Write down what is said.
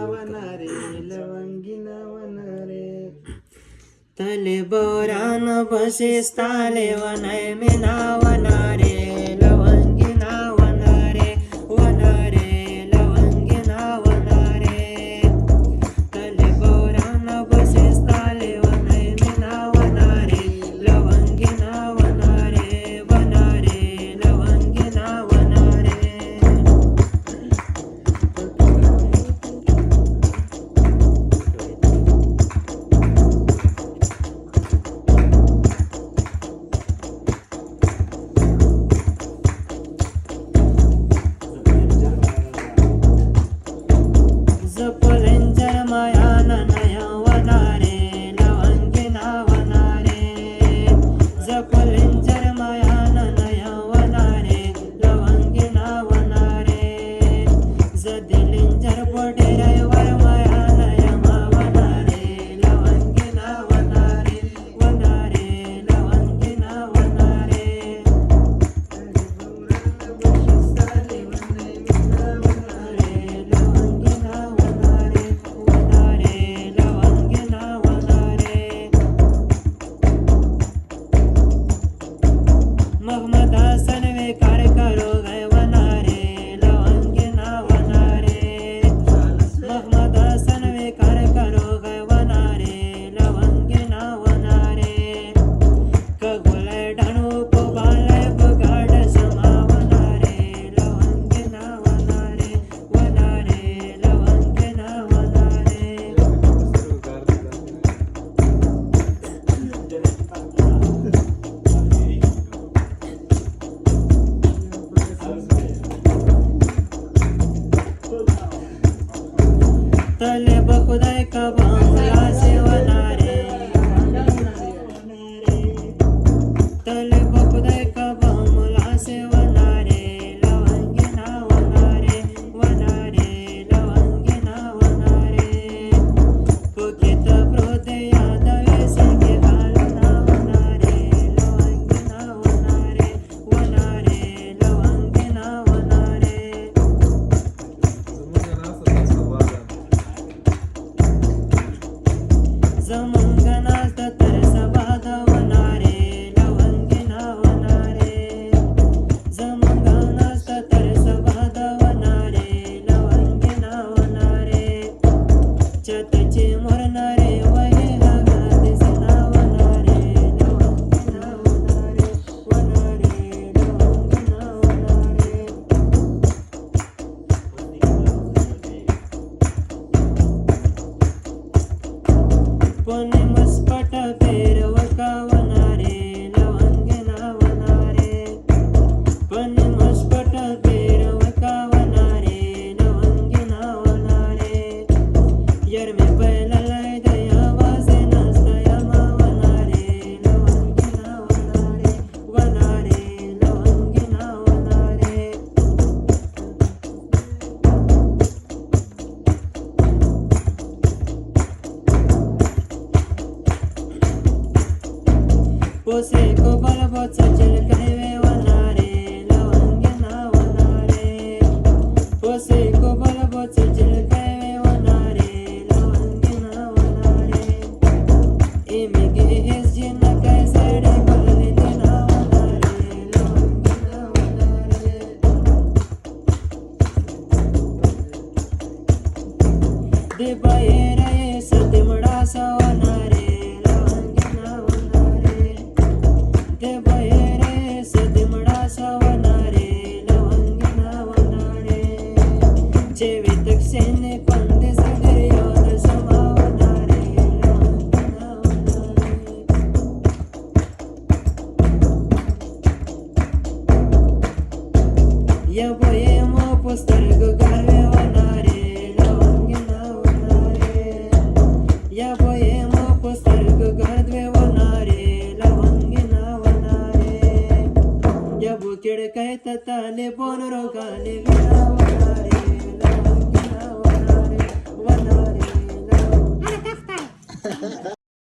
वनारे लवंगिना वनारे तले boron buses ताले वनाय मिना वनारे लवंगिना वनारे वनारे लवंगिना वनारे तले बोरान बसेस ताले वनाय मिना वनारे लवंगिना वनारे वनारे लवंगिना वनारे जपलेंजर मायान नया वनारे लवंगिना वनारे जपलेंजर मायान नया वनारे लवंगिना वनारे जदिलेंजर बडेरे वर मायान यमा वनारे लवंगिना वनारे वनारे लवंगिना वनारे महमदासन वेकार करो गए वनारे लवंगिना वनारे महमदासन वेकार करो गए वनारे लवंगिना वनारे कगुले ढाणू पुबाले बुगाड समा वनारे लवंगिना वनारे वनारे लवंगिना वनारे तले बखुदाय का बांगला से वनारे तले बखुदाय का बांगला से वनारे लवंगिना वनारे वनारे लवंगिना वनारे पुकित प्रोते यादवे संगे घालना वनारे लवंगिना वनारे वनारे लवंगिना वनारे जमंगनाथ तरसबाद वनारे लवंगिना वनारे जमंगनाथ तरसबाद वनारे लवंगिना वनारे चतचे मोरनारे वहे हगात सना वनारे लवंगिना वनारे वनारे लवंगिना वनारे कोणी मस्पट पेरव का वनारे लवंगिना वनारे कोणी मस्पट पेरव का वनारे लवंगिना वनारे यरमे बैललय दया वाजे नसतया मा वनारे लवंगिना वनारे वनारे लवंगिना वनारे पोसे को बलबोच चल कहवे वनारे लवंगिना वनारे पोसे को बलबोच चल कहवे वनारे लवंगिना वनारे एमिगे हेस जिन कैसडे बलने देना वनारे लवंगिना वनारे दे बाहेर सदिमडा सा वनारे लवंगिना वनारे दे बाहेर सदिमडा सा वनारे लवंगिना वनारे जेवितक सेने पंदे सगरे योद समा वनारे लवंगिना वनारे या बोये मो पुस्तर्ग गारवे वनारे लवंगिना वनारे या बोये मो पुस्तर्ग गारवे वनारे लवंगिना वनारे या बुकिड काय तताले बोन रोगाले विना वनारे लवंगिना वनारे वनारे लवंगिना